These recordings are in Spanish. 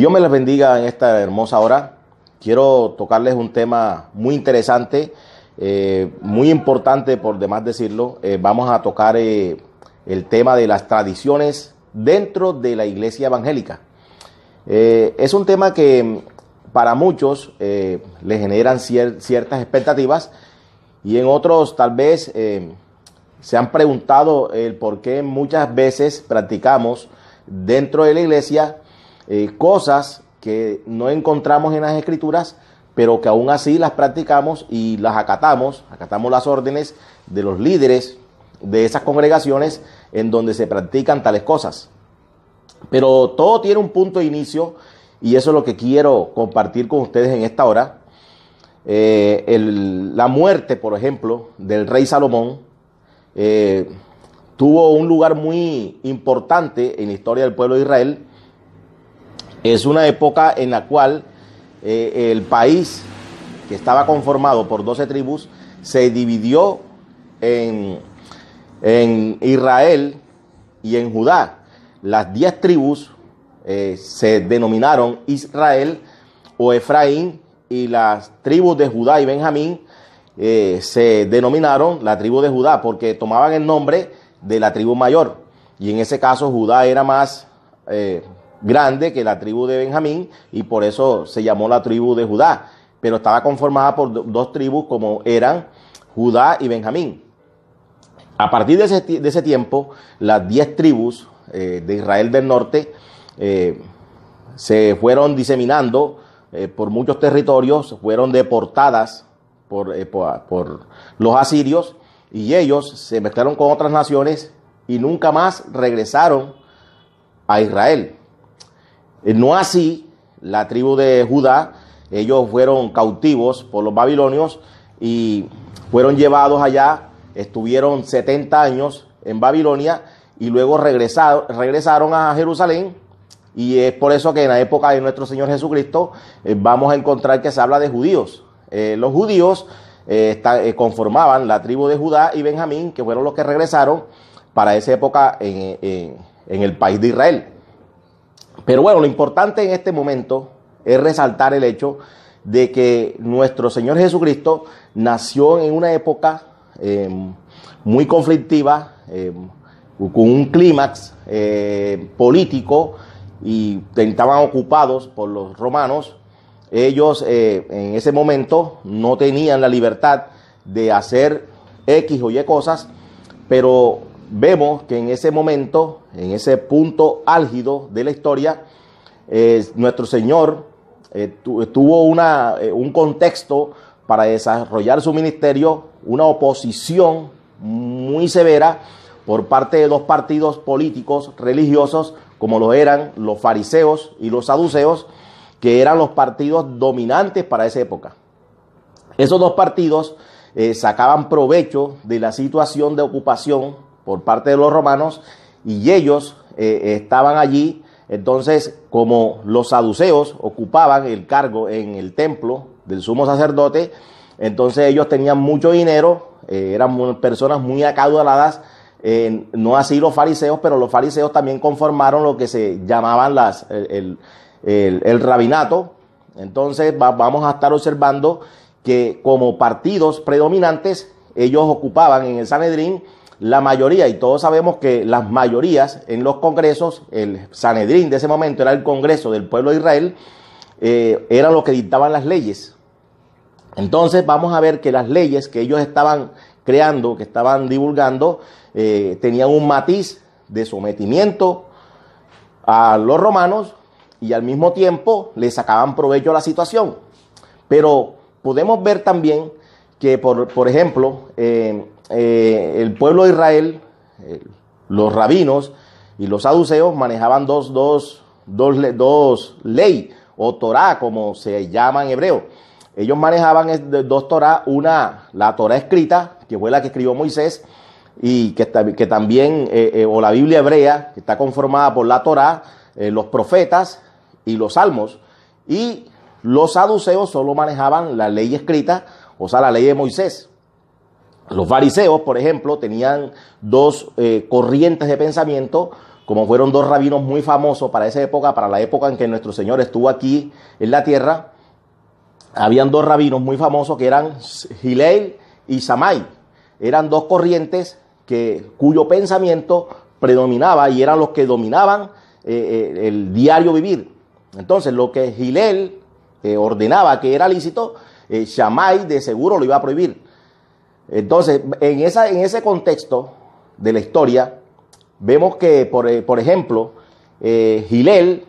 Dios me les bendiga en esta hermosa hora. Quiero tocarles un tema muy interesante, muy importante por demás decirlo. Vamos a tocar el tema de las tradiciones dentro de la iglesia evangélica. Es un tema que para muchos le generan ciertas expectativas y en otros tal vez se han preguntado el por qué muchas veces practicamos dentro de la iglesia cosas que no encontramos en las escrituras, pero que aún así las practicamos y las acatamos las órdenes de los líderes de esas congregaciones en donde se practican tales cosas. Pero todo tiene un punto de inicio y eso es lo que quiero compartir con ustedes en esta hora. La muerte, por ejemplo, del rey Salomón tuvo un lugar muy importante en la historia del pueblo de Israel. Es una época en la cual el país, que estaba conformado por 12 tribus, se dividió en Israel y en Judá. Las 10 tribus se denominaron Israel o Efraín, y las tribus de Judá y Benjamín se denominaron la tribu de Judá, porque tomaban el nombre de la tribu mayor. Y en ese caso Judá era más grande que la tribu de Benjamín y por eso se llamó la tribu de Judá, pero estaba conformada por dos tribus como eran Judá y Benjamín. A partir de ese tiempo, las 10 tribus de Israel del norte se fueron diseminando por muchos territorios, fueron deportadas por los asirios y ellos se mezclaron con otras naciones y nunca más regresaron a Israel. No así la tribu de Judá. Ellos fueron cautivos por los babilonios y fueron llevados allá, estuvieron 70 años en Babilonia y luego regresaron a Jerusalén, y es por eso que en la época de nuestro Señor Jesucristo vamos a encontrar que se habla de judíos. Los judíos conformaban la tribu de Judá y Benjamín, que fueron los que regresaron para esa época en el país de Israel. Pero bueno, lo importante en este momento es resaltar el hecho de que nuestro Señor Jesucristo nació en una época muy conflictiva, con un clímax político, y estaban ocupados por los romanos. Ellos en ese momento no tenían la libertad de hacer X o Y cosas, pero vemos que en ese momento, en ese punto álgido de la historia, nuestro Señor tuvo un contexto para desarrollar su ministerio, una oposición muy severa por parte de dos partidos políticos religiosos, como lo eran los fariseos y los saduceos, que eran los partidos dominantes para esa época. Esos dos partidos sacaban provecho de la situación de ocupación por parte de los romanos, y ellos estaban allí. Entonces, como los saduceos ocupaban el cargo en el templo del sumo sacerdote, entonces ellos tenían mucho dinero, eran personas muy acaudaladas, no así los fariseos, pero los fariseos también conformaron lo que se llamaban el rabinato. Entonces vamos a estar observando que como partidos predominantes, ellos ocupaban en el Sanedrín la mayoría, y todos sabemos que las mayorías en los congresos, el Sanedrín de ese momento era el Congreso del pueblo de Israel, eran los que dictaban las leyes. Entonces vamos a ver que las leyes que ellos estaban creando, que estaban divulgando, tenían un matiz de sometimiento a los romanos y al mismo tiempo le sacaban provecho a la situación. Pero podemos ver también que, por ejemplo, el pueblo de Israel, los rabinos y los saduceos manejaban dos leyes, o Torá, como se llama en hebreo. Ellos manejaban dos Torá, la Torá escrita, que fue la que escribió Moisés, y que también, o la Biblia hebrea, que está conformada por la Torá, los profetas y los salmos. Y los saduceos solo manejaban la ley escrita, o sea, la ley de Moisés. Los fariseos, por ejemplo, tenían dos corrientes de pensamiento, como fueron dos rabinos muy famosos para esa época, para la época en que nuestro Señor estuvo aquí en la tierra. Habían dos rabinos muy famosos que eran Hillel y Shammai. Eran dos corrientes cuyo pensamiento predominaba y eran los que dominaban el diario vivir. Entonces, lo que Hillel ordenaba que era lícito, Shammai de seguro lo iba a prohibir. Entonces, en ese contexto de la historia, vemos que, por ejemplo, Hillel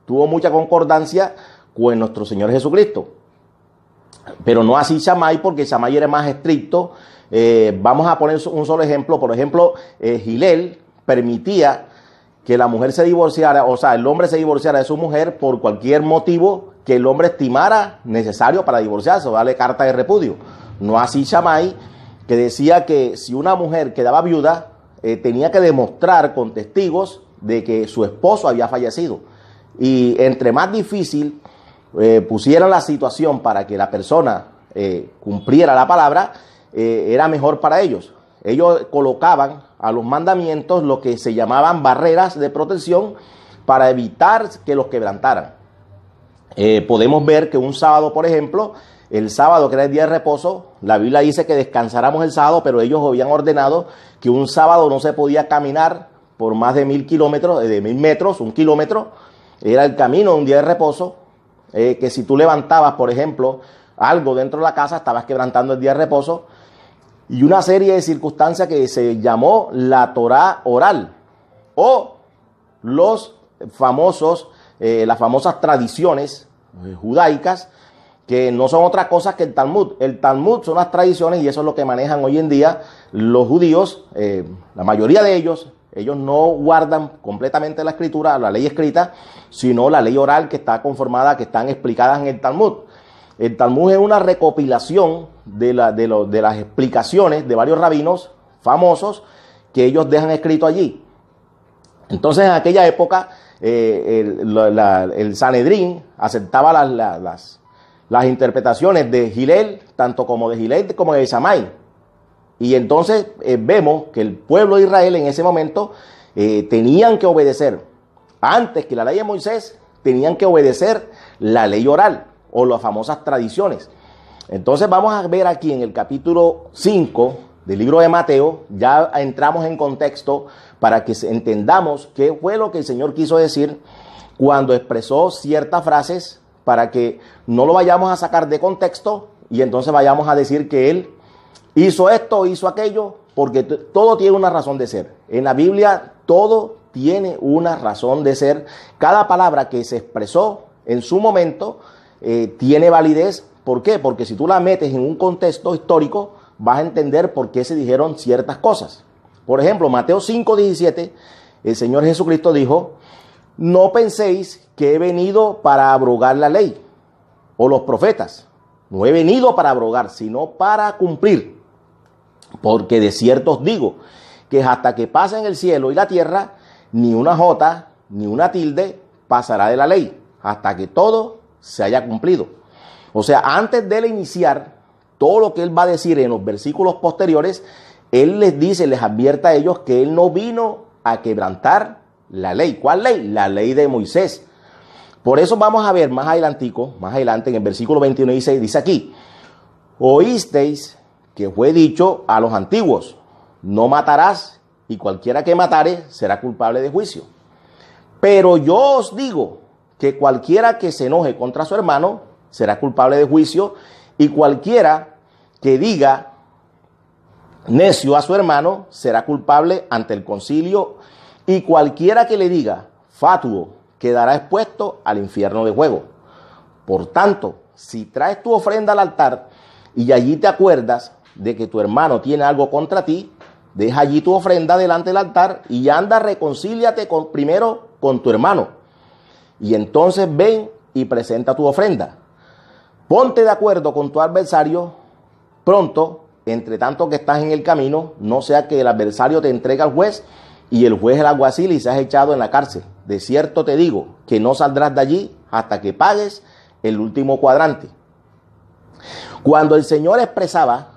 tuvo mucha concordancia con nuestro Señor Jesucristo. Pero no así Shammai, porque Shammai era más estricto. Vamos a poner un solo ejemplo. Por ejemplo, Hillel permitía que la mujer se divorciara, o sea, el hombre se divorciara de su mujer por cualquier motivo que el hombre estimara necesario para divorciarse o darle carta de repudio. No así Shammai, que decía que si una mujer quedaba viuda, tenía que demostrar con testigos de que su esposo había fallecido. Y entre más difícil pusieran la situación para que la persona cumpliera la palabra, era mejor para ellos. Ellos colocaban a los mandamientos lo que se llamaban barreras de protección para evitar que los quebrantaran. Podemos ver que un sábado, por ejemplo, el sábado, que era el día de reposo, la Biblia dice que descansáramos el sábado, pero ellos habían ordenado que un sábado no se podía caminar por más de 1000 kilómetros, de 1000 metros, 1 kilómetro. Era el camino de un día de reposo. Que si tú levantabas, por ejemplo, algo dentro de la casa, estabas quebrantando el día de reposo. Y una serie de circunstancias que se llamó la Torá oral, o las famosas tradiciones judaicas, que no son otra cosa que el Talmud. El Talmud son las tradiciones, y eso es lo que manejan hoy en día los judíos. La mayoría de ellos no guardan completamente la escritura, la ley escrita, sino la ley oral que está conformada, que están explicadas en el Talmud. El Talmud es una recopilación de las explicaciones de varios rabinos famosos que ellos dejan escrito allí. Entonces, en aquella época, el Sanedrín aceptaba las interpretaciones de Hillel, tanto como de Hillel como de Shammai. Y entonces vemos que el pueblo de Israel en ese momento tenían que obedecer. Antes que la ley de Moisés, tenían que obedecer la ley oral o las famosas tradiciones. Entonces vamos a ver aquí en el capítulo 5 del libro de Mateo, ya entramos en contexto para que entendamos qué fue lo que el Señor quiso decir cuando expresó ciertas frases, para que no lo vayamos a sacar de contexto y entonces vayamos a decir que Él hizo esto, hizo aquello, porque todo tiene una razón de ser. En la Biblia todo tiene una razón de ser. Cada palabra que se expresó en su momento tiene validez. ¿Por qué? Porque si tú la metes en un contexto histórico, vas a entender por qué se dijeron ciertas cosas. Por ejemplo, Mateo 5:17, el Señor Jesucristo dijo: no penséis que he venido para abrogar la ley o los profetas. No he venido para abrogar, sino para cumplir. Porque de cierto os digo que hasta que pasen el cielo y la tierra, ni una jota ni una tilde pasará de la ley, hasta que todo se haya cumplido. O sea, antes de él iniciar todo lo que él va a decir en los versículos posteriores, él les dice, les advierte a ellos que él no vino a quebrantar la ley. ¿Cuál ley? La ley de Moisés. Por eso vamos a ver más adelante en el versículo 21 dice aquí: oísteis que fue dicho a los antiguos, no matarás, y cualquiera que matare será culpable de juicio. Pero yo os digo que cualquiera que se enoje contra su hermano será culpable de juicio, y cualquiera que diga necio a su hermano será culpable ante el concilio, y cualquiera que le diga fatuo quedará expuesto al infierno de fuego. Por tanto, si traes tu ofrenda al altar y allí te acuerdas de que tu hermano tiene algo contra ti, deja allí tu ofrenda delante del altar y anda, reconcíliate primero con tu hermano, y entonces ven y presenta tu ofrenda. Ponte de acuerdo con tu adversario pronto, entre tanto que estás en el camino, no sea que el adversario te entregue al juez y el juez el alguacil y seas echado en la cárcel. De cierto te digo que no saldrás de allí hasta que pagues el último cuadrante. Cuando el Señor expresaba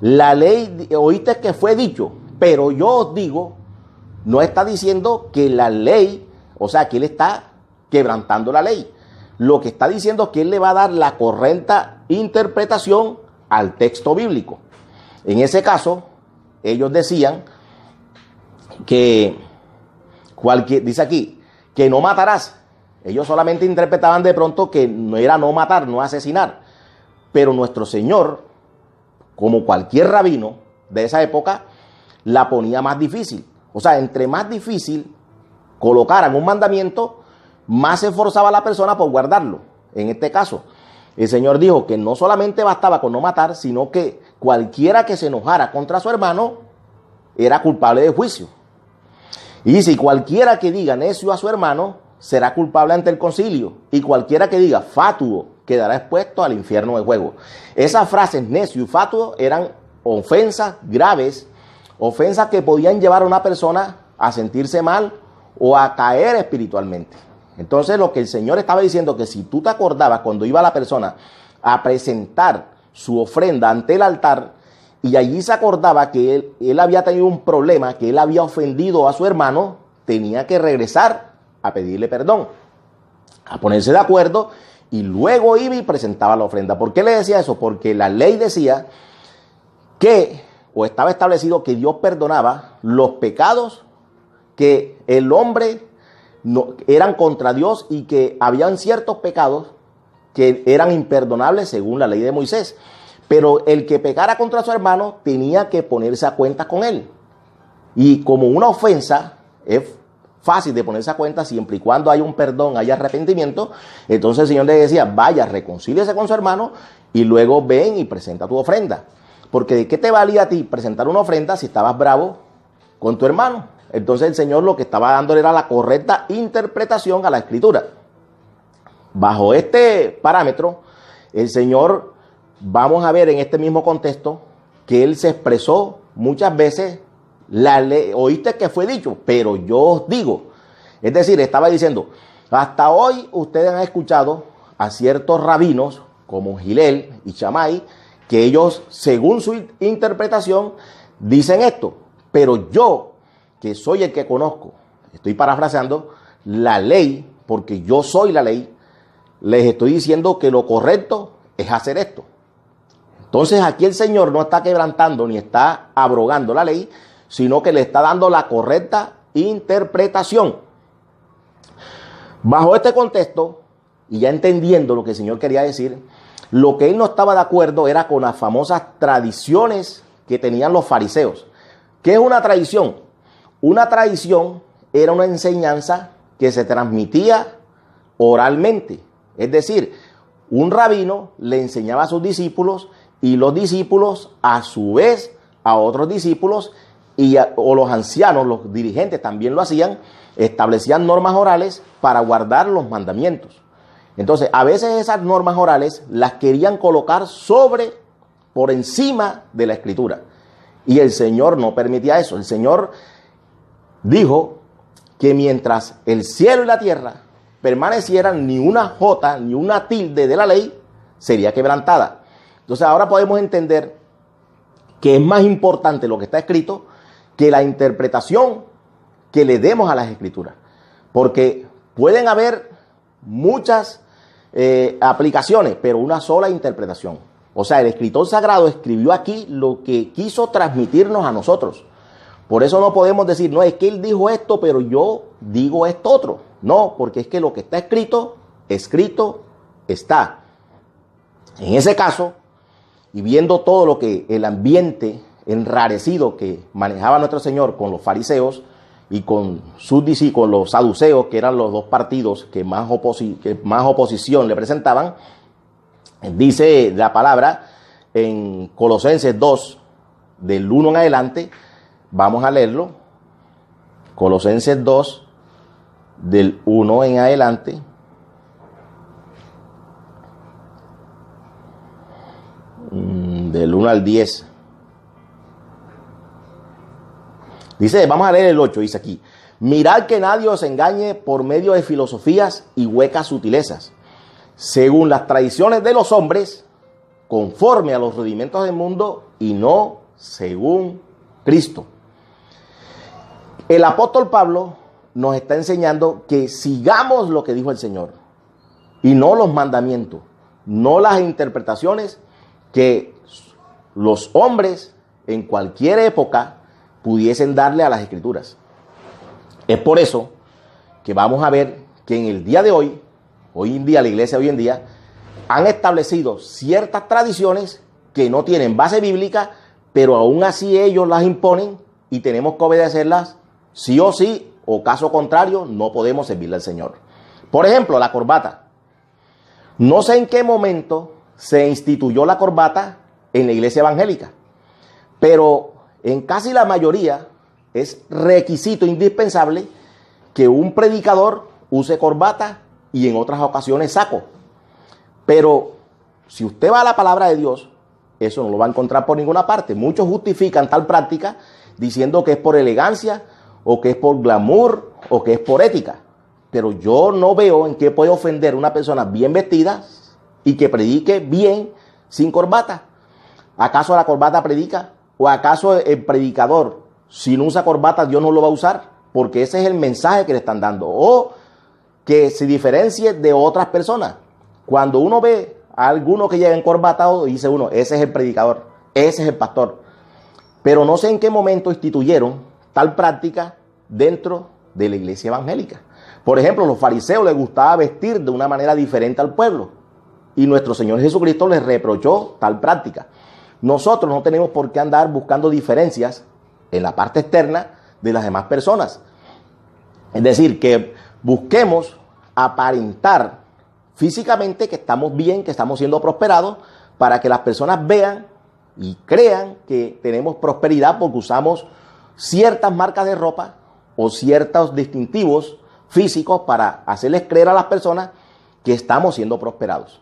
la ley, oíste que fue dicho, pero yo os digo, no está diciendo que la ley, o sea, que él está quebrantando la ley. Lo que está diciendo es que él le va a dar la correcta interpretación al texto bíblico. En ese caso, ellos decían que dice aquí, que no matarás. Ellos solamente interpretaban de pronto que no era no matar, no asesinar. Pero nuestro Señor, como cualquier rabino de esa época, la ponía más difícil. O sea, entre más difícil colocaran un mandamiento, más se esforzaba la persona por guardarlo. En este caso, el Señor dijo que no solamente bastaba con no matar, sino que cualquiera que se enojara contra su hermano era culpable de juicio. Y dice, cualquiera que diga necio a su hermano será culpable ante el concilio, y cualquiera que diga fatuo quedará expuesto al infierno de fuego. Esas frases necio y fatuo eran ofensas graves, ofensas que podían llevar a una persona a sentirse mal o a caer espiritualmente. Entonces lo que el Señor estaba diciendo, que si tú te acordabas cuando iba la persona a presentar su ofrenda ante el altar, y allí se acordaba que él había tenido un problema, que él había ofendido a su hermano, tenía que regresar a pedirle perdón, a ponerse de acuerdo, y luego iba y presentaba la ofrenda. ¿Por qué le decía eso? Porque la ley decía que, o estaba establecido que Dios perdonaba los pecados que el hombre no, eran contra Dios, y que habían ciertos pecados que eran imperdonables según la ley de Moisés. Pero el que pecara contra su hermano tenía que ponerse a cuenta con él. Y como una ofensa es fácil de ponerse a cuenta siempre y cuando haya un perdón, haya arrepentimiento, entonces el Señor le decía, vaya, reconcíliese con su hermano y luego ven y presenta tu ofrenda. Porque ¿de qué te valía a ti presentar una ofrenda si estabas bravo con tu hermano? Entonces el Señor lo que estaba dándole era la correcta interpretación a la Escritura. Bajo este parámetro, el Señor, vamos a ver en este mismo contexto, que Él se expresó muchas veces, la ley, oíste que fue dicho, pero yo os digo. Es decir, estaba diciendo, hasta hoy ustedes han escuchado a ciertos rabinos, como Gilel y Shammai, que ellos, según su interpretación, dicen esto. Pero yo, que soy el que conozco, estoy parafraseando, la ley, porque yo soy la ley, les estoy diciendo que lo correcto es hacer esto. Entonces aquí el Señor no está quebrantando ni está abrogando la ley, sino que le está dando la correcta interpretación. Bajo este contexto, y ya entendiendo lo que el Señor quería decir, lo que él no estaba de acuerdo era con las famosas tradiciones que tenían los fariseos. ¿Qué es una tradición? Una tradición era una enseñanza que se transmitía oralmente. Es decir, un rabino le enseñaba a sus discípulos, y los discípulos a su vez a otros discípulos, o los ancianos, los dirigentes también lo hacían, establecían normas orales para guardar los mandamientos. Entonces, a veces esas normas orales las querían colocar por encima de la Escritura. Y el Señor no permitía eso. El Señor dijo que mientras el cielo y la tierra permanecieran, ni una jota, ni una tilde de la ley sería quebrantada. Entonces ahora podemos entender que es más importante lo que está escrito que la interpretación que le demos a las Escrituras. Porque pueden haber muchas aplicaciones, pero una sola interpretación. O sea, el escritor sagrado escribió aquí lo que quiso transmitirnos a nosotros. Por eso no podemos decir, no, es que él dijo esto, pero yo digo esto otro. No, porque es que lo que está escrito, escrito está. En ese caso, y viendo todo lo que el ambiente enrarecido que manejaba nuestro Señor con los fariseos y con los saduceos, que eran los dos partidos que más oposición le presentaban, dice la palabra en Colosenses 2, del 1 en adelante, vamos a leerlo. Colosenses 2, del 1 en adelante. Del 1 al 10. Dice, vamos a leer el 8, dice aquí: mirad que nadie os engañe por medio de filosofías y huecas sutilezas, según las tradiciones de los hombres, conforme a los rudimentos del mundo y no según Cristo. El apóstol Pablo nos está enseñando que sigamos lo que dijo el Señor y no los mandamientos, no las interpretaciones que los hombres en cualquier época pudiesen darle a las Escrituras. Es por eso que vamos a ver que en el día de hoy en día, la iglesia hoy en día, han establecido ciertas tradiciones que no tienen base bíblica, pero aún así ellos las imponen y tenemos que obedecerlas sí o sí, o caso contrario, no podemos servirle al Señor. Por ejemplo, la corbata. No sé en qué momento se instituyó la corbata en la iglesia evangélica, pero en casi la mayoría es requisito indispensable que un predicador use corbata y en otras ocasiones saco. Pero si usted va a la palabra de Dios, eso no lo va a encontrar por ninguna parte. Muchos justifican tal práctica diciendo que es por elegancia, o que es por glamour, o que es por ética. Pero yo no veo en qué puede ofender una persona bien vestida y que predique bien sin corbata. ¿Acaso la corbata predica? ¿O acaso el predicador, si no usa corbata, Dios no lo va a usar? Porque ese es el mensaje que le están dando. O que se diferencie de otras personas. Cuando uno ve a alguno que llega encorbatado, dice uno, ese es el predicador, ese es el pastor. Pero no sé en qué momento instituyeron tal práctica dentro de la iglesia evangélica. Por ejemplo, los fariseos les gustaba vestir de una manera diferente al pueblo. Y nuestro Señor Jesucristo les reprochó tal práctica. Nosotros no tenemos por qué andar buscando diferencias en la parte externa de las demás personas. Es decir, que busquemos aparentar físicamente que estamos bien, que estamos siendo prosperados, para que las personas vean y crean que tenemos prosperidad porque usamos ciertas marcas de ropa o ciertos distintivos físicos para hacerles creer a las personas que estamos siendo prosperados.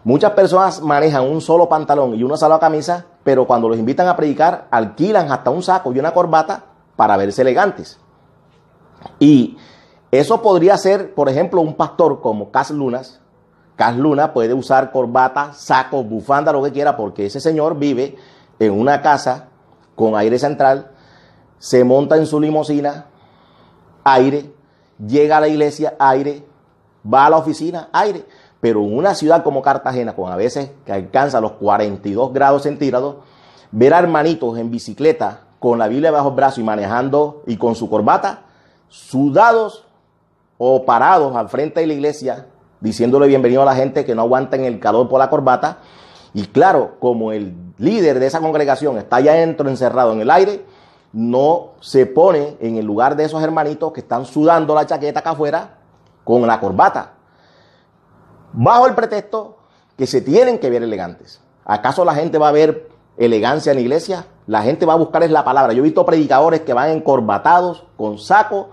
Muchas personas manejan un solo pantalón y una sola camisa, pero cuando los invitan a predicar, alquilan hasta un saco y una corbata para verse elegantes. Y eso podría ser, por ejemplo, un pastor como Cas Lunas. Cas Luna puede usar corbata, saco, bufanda, lo que quiera, porque ese señor vive en una casa con aire central, se monta en su limusina, aire, llega a la iglesia, aire, va a la oficina, aire. Pero en una ciudad como Cartagena, con a veces que alcanza los 42 grados centígrados, ver a hermanitos en bicicleta con la Biblia bajo el brazo y manejando y con su corbata, sudados o parados al frente de la iglesia, diciéndole bienvenido a la gente que no aguantan el calor por la corbata. Y claro, como el líder de esa congregación está allá adentro encerrado en el aire, no se pone en el lugar de esos hermanitos que están sudando la chaqueta acá afuera con la corbata, bajo el pretexto que se tienen que ver elegantes. ¿Acaso la gente va a ver elegancia en la iglesia? La gente va a buscar es la palabra. Yo he visto predicadores que van encorbatados, con saco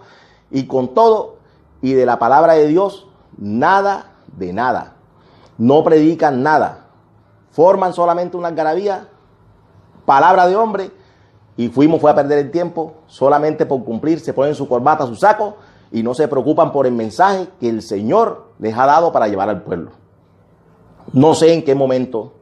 y con todo, y de la palabra de Dios, nada de nada. No predican nada. Forman solamente una algarabía, palabra de hombre, y fue a perder el tiempo solamente por cumplir. Se ponen su corbata, su saco, y no se preocupan por el mensaje que el Señor les ha dado para llevar al pueblo. No sé en qué momento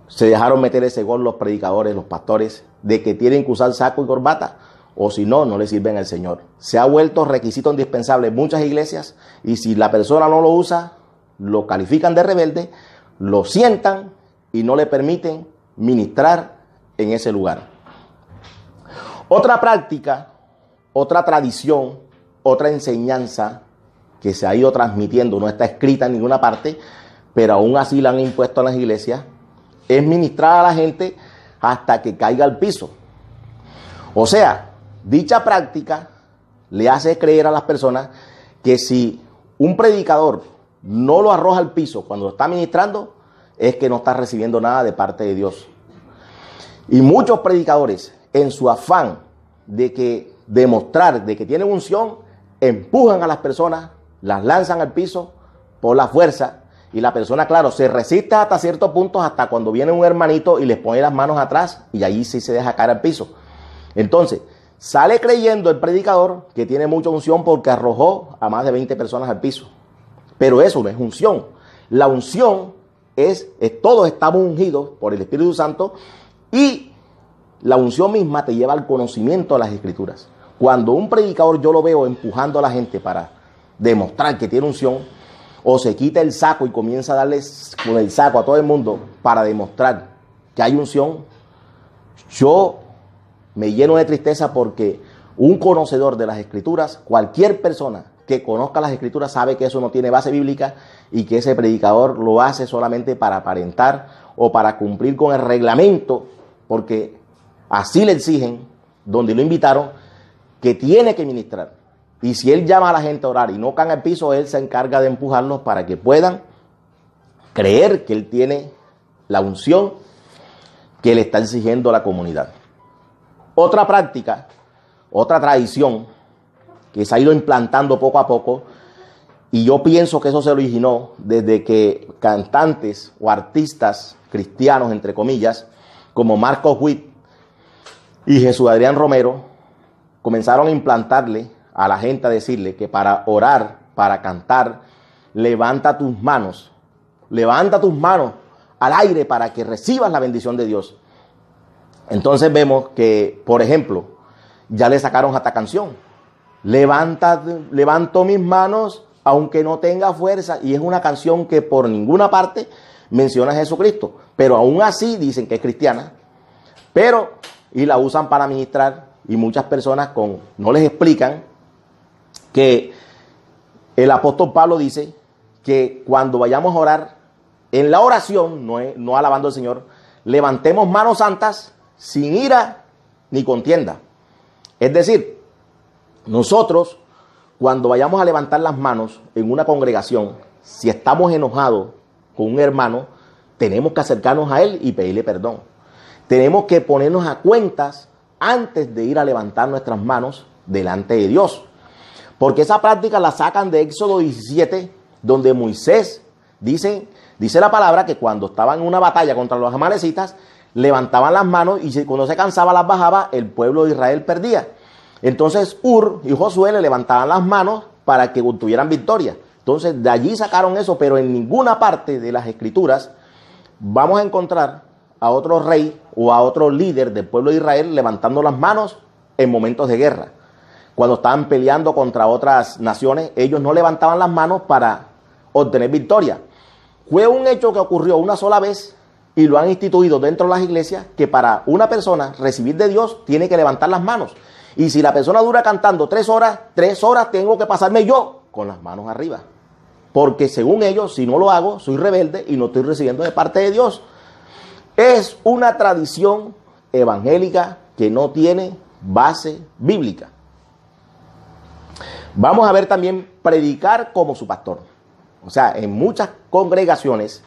se dejaron meter ese gol los predicadores, los pastores, de que tienen que usar saco y corbata, o si no, no le sirven al Señor. Se ha vuelto requisito indispensable en muchas iglesias, y si la persona no lo usa, lo califican de rebelde, lo sientan y no le permiten ministrar en ese lugar. Otra práctica, otra tradición, otra enseñanza que se ha ido transmitiendo, no está escrita en ninguna parte, pero aún así la han impuesto en las iglesias, es ministrar a la gente hasta que caiga al piso. O sea, dicha práctica le hace creer a las personas que si un predicador no lo arroja al piso cuando lo está ministrando, es que no está recibiendo nada de parte de Dios. Y muchos predicadores, en su afán de demostrar de que tienen unción, empujan a las personas, las lanzan al piso por la fuerza, y la persona, claro, se resiste hasta ciertos puntos, hasta cuando viene un hermanito y les pone las manos atrás, y allí sí se deja caer al piso. Entonces, sale creyendo el predicador que tiene mucha unción porque arrojó a más de 20 personas al piso. Pero eso no es unción. La unción es todos estamos ungidos por el Espíritu Santo, y la unción misma te lleva al conocimiento de las Escrituras. cuando un predicador yo lo veo empujando a la gente para demostrar que tiene unción, o se quita el saco y comienza a darles con el saco a todo el mundo para demostrar que hay unción, yo me lleno de tristeza, porque un conocedor de las Escrituras, cualquier persona que conozca las Escrituras sabe que eso no tiene base bíblica y que ese predicador lo hace solamente para aparentar o para cumplir con el reglamento, porque así le exigen, donde lo invitaron, que tiene que ministrar. Y si él llama a la gente a orar y no caen al piso, él se encarga de empujarlos para que puedan creer que él tiene la unción que le está exigiendo a la comunidad. Otra práctica, otra tradición que se ha ido implantando poco a poco, y yo pienso que eso se originó desde que cantantes o artistas cristianos, entre comillas, como Marcos Witt y Jesús Adrián Romero, comenzaron a implantarle a la gente, a decirle que para orar, para cantar, levanta tus manos al aire para que recibas la bendición de Dios. Entonces vemos que, por ejemplo, ya le sacaron hasta canción. Levanto mis manos aunque no tenga fuerza, y es una canción que por ninguna parte menciona a Jesucristo, pero aún así dicen que es cristiana, y la usan para ministrar, y muchas personas no les explican que el apóstol Pablo dice que cuando vayamos a orar, en la oración, no alabando al Señor, levantemos manos santas sin ira ni contienda. Es decir, nosotros, cuando vayamos a levantar las manos en una congregación, si estamos enojados con un hermano, tenemos que acercarnos a él y pedirle perdón. Tenemos que ponernos a cuentas antes de ir a levantar nuestras manos delante de Dios. Porque esa práctica la sacan de Éxodo 17, donde Moisés dice la palabra que cuando estaban en una batalla contra los amalecitas, levantaban las manos y cuando se cansaba las bajaba, el pueblo de Israel perdía. Entonces Ur y Josué le levantaban las manos para que obtuvieran victoria. Entonces de allí sacaron eso, pero en ninguna parte de las Escrituras vamos a encontrar a otro rey o a otro líder del pueblo de Israel levantando las manos en momentos de guerra. Cuando estaban peleando contra otras naciones, ellos no levantaban las manos para obtener victoria. Fue un hecho que ocurrió una sola vez y lo han instituido dentro de las iglesias, que para una persona recibir de Dios tiene que levantar las manos. Y si la persona dura cantando 3 horas tengo que pasarme yo con las manos arriba. Porque según ellos, si no lo hago, soy rebelde y no estoy recibiendo de parte de Dios. Es una tradición evangélica que no tiene base bíblica. Vamos a ver también predicar como su pastor. O sea, en muchas congregaciones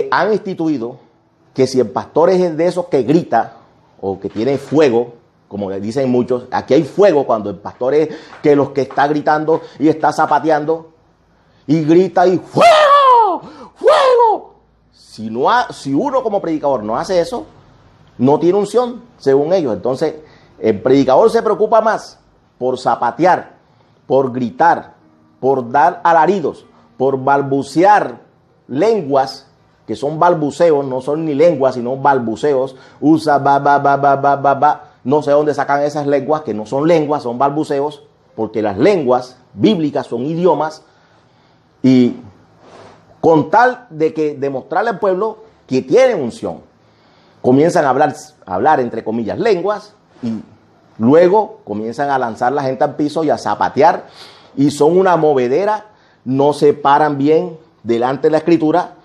han instituido que si el pastor es de esos que grita o que tiene fuego, como le dicen muchos, aquí hay fuego cuando el pastor es que los que está gritando y está zapateando y grita y ¡fuego! ¡Fuego! Si uno como predicador no hace eso, no tiene unción, según ellos. Entonces, el predicador se preocupa más por zapatear, por gritar, por dar alaridos, por balbucear lenguas, que son balbuceos, no son ni lenguas, sino balbuceos. Usa ba. No sé dónde sacan esas lenguas, que no son lenguas, son balbuceos, porque las lenguas bíblicas son idiomas, y con tal de que demostrarle al pueblo que tienen unción, comienzan a hablar entre comillas lenguas, y luego comienzan a lanzar la gente al piso y a zapatear, y son una movedera, no se paran bien delante de la Escritura,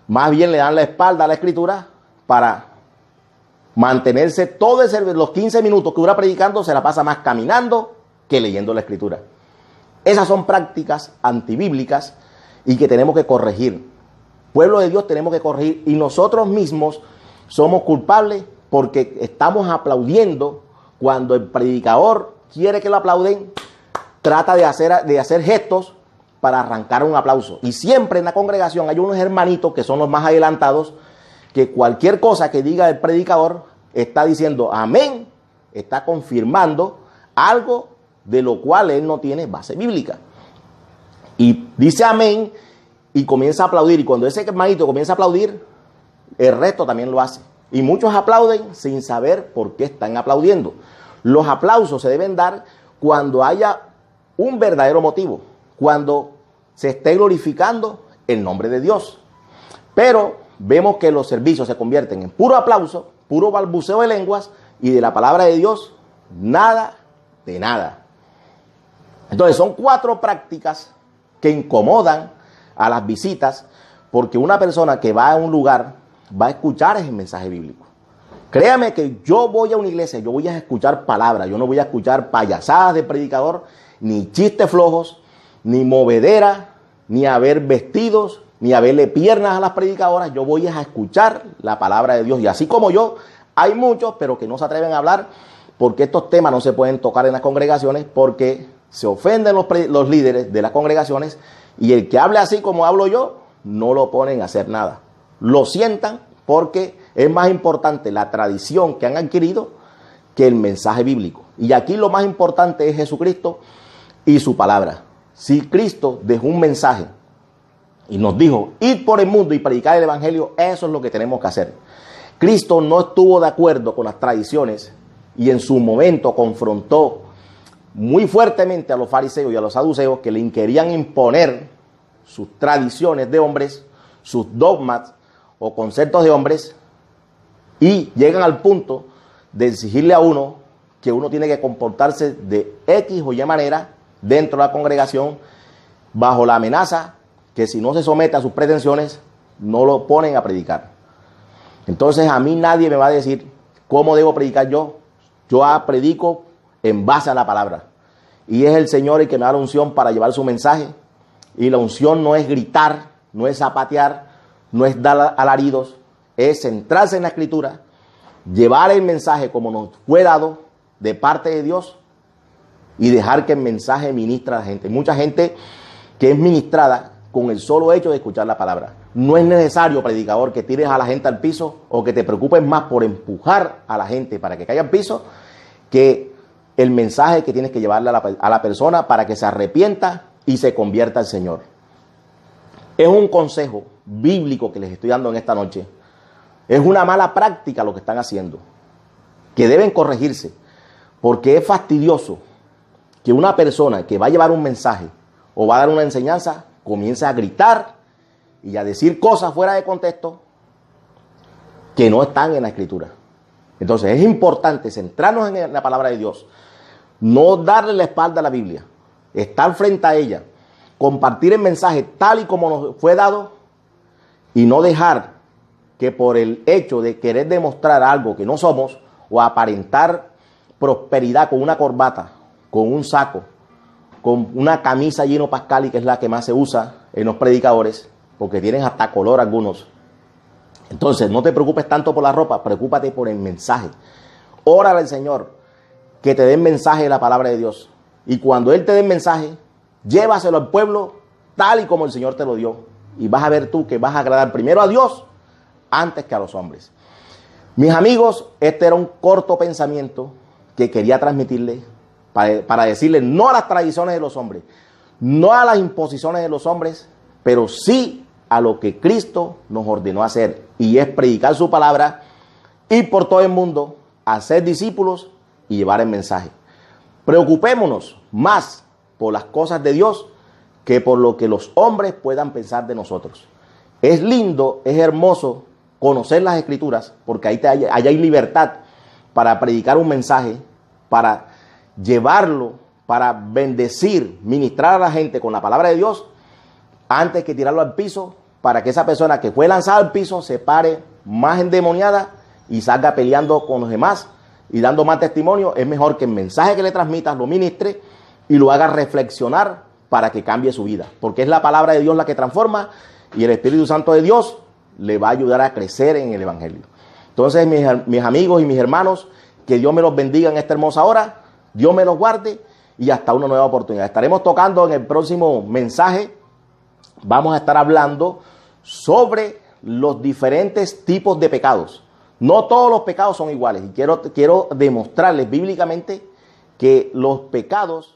más bien le dan la espalda a la Escritura para mantenerse todos los 15 minutos que dura predicando, se la pasa más caminando que leyendo la Escritura. Esas son prácticas antibíblicas y que tenemos que corregir. Pueblo de Dios, tenemos que corregir, y nosotros mismos somos culpables porque estamos aplaudiendo cuando el predicador quiere que lo aplauden, trata de hacer gestos para arrancar un aplauso. Y siempre en la congregación hay unos hermanitos que son los más adelantados, que cualquier cosa que diga el predicador está diciendo amén, está confirmando algo de lo cual él no tiene base bíblica. Y dice amén y comienza a aplaudir. Y cuando ese hermanito comienza a aplaudir, el resto también lo hace. Y muchos aplauden sin saber por qué están aplaudiendo. Los aplausos se deben dar cuando haya un verdadero motivo, cuando se esté glorificando el nombre de Dios. Pero vemos que los servicios se convierten en puro aplauso, puro balbuceo de lenguas y de la palabra de Dios, nada de nada. Entonces son 4 prácticas que incomodan a las visitas, porque una persona que va a un lugar va a escuchar ese mensaje bíblico. Créame que yo voy a una iglesia, yo voy a escuchar palabras, yo no voy a escuchar payasadas de predicador, ni chistes flojos, ni movedera, ni a ver vestidos, ni a verle piernas a las predicadoras. Yo voy a escuchar la palabra de Dios. Y así como yo, hay muchos, pero que no se atreven a hablar, porque estos temas no se pueden tocar en las congregaciones, porque se ofenden los líderes de las congregaciones, y el que hable así como hablo yo, no lo ponen a hacer nada. Lo sientan porque es más importante la tradición que han adquirido que el mensaje bíblico. Y aquí lo más importante es Jesucristo y su palabra. Si Cristo dejó un mensaje y nos dijo, id por el mundo y predicar el evangelio, eso es lo que tenemos que hacer. Cristo no estuvo de acuerdo con las tradiciones y en su momento confrontó muy fuertemente a los fariseos y a los saduceos, que le querían imponer sus tradiciones de hombres, sus dogmas o conceptos de hombres, y llegan al punto de exigirle a uno que uno tiene que comportarse de X o Y manera dentro de la congregación, bajo la amenaza que si no se somete a sus pretensiones, no lo ponen a predicar. Entonces a mí nadie me va a decir cómo debo predicar yo. Yo predico en base a la palabra. Y es el Señor el que me da la unción para llevar su mensaje. Y la unción no es gritar, no es zapatear, no es dar alaridos, es centrarse en la Escritura, llevar el mensaje como nos fue dado de parte de Dios y dejar que el mensaje ministre a la gente. Mucha gente que es ministrada con el solo hecho de escuchar la palabra. No es necesario, predicador, que tires a la gente al piso o que te preocupes más por empujar a la gente para que caiga al piso, que el mensaje que tienes que llevarle a la persona para que se arrepienta y se convierta al Señor. Es un consejo bíblico que les estoy dando en esta noche. Es una mala práctica lo que están haciendo, que deben corregirse, porque es fastidioso que una persona que va a llevar un mensaje o va a dar una enseñanza comience a gritar y a decir cosas fuera de contexto que no están en la Escritura. Entonces es importante centrarnos en la palabra de Dios, no darle la espalda a la Biblia, estar frente a ella, compartir el mensaje tal y como nos fue dado y no dejar que por el hecho de querer demostrar algo que no somos o aparentar prosperidad con una corbata, con un saco, con una camisa lleno pascal, y que es la que más se usa en los predicadores, porque tienen hasta color algunos. Entonces no te preocupes tanto por la ropa, preocúpate por el mensaje. Órale al Señor que te dé el mensaje de la palabra de Dios, y cuando Él te dé el mensaje, llévaselo al pueblo tal y como el Señor te lo dio, y vas a ver tú que vas a agradar primero a Dios antes que a los hombres. Mis amigos, este era un corto pensamiento que quería transmitirles para decirles no a las tradiciones de los hombres, no a las imposiciones de los hombres, pero sí a lo que Cristo nos ordenó hacer, y es predicar su palabra, ir por todo el mundo, hacer discípulos y llevar el mensaje. Preocupémonos más por las cosas de Dios que por lo que los hombres puedan pensar de nosotros. Es lindo, es hermoso conocer las Escrituras, porque ahí hay libertad para predicar un mensaje, para llevarlo, para bendecir, ministrar a la gente con la palabra de Dios, antes que tirarlo al piso, para que esa persona que fue lanzada al piso se pare más endemoniada y salga peleando con los demás y dando más testimonio. Es mejor que el mensaje que le transmitas lo ministre y lo haga reflexionar para que cambie su vida, porque es la palabra de Dios la que transforma, y el Espíritu Santo de Dios le va a ayudar a crecer en el Evangelio. Entonces, mis amigos y mis hermanos, que Dios me los bendiga en esta hermosa hora, Dios me los guarde, y hasta una nueva oportunidad. Estaremos tocando en el próximo mensaje, vamos a estar hablando sobre los diferentes tipos de pecados. No todos los pecados son iguales, y quiero demostrarles bíblicamente que los pecados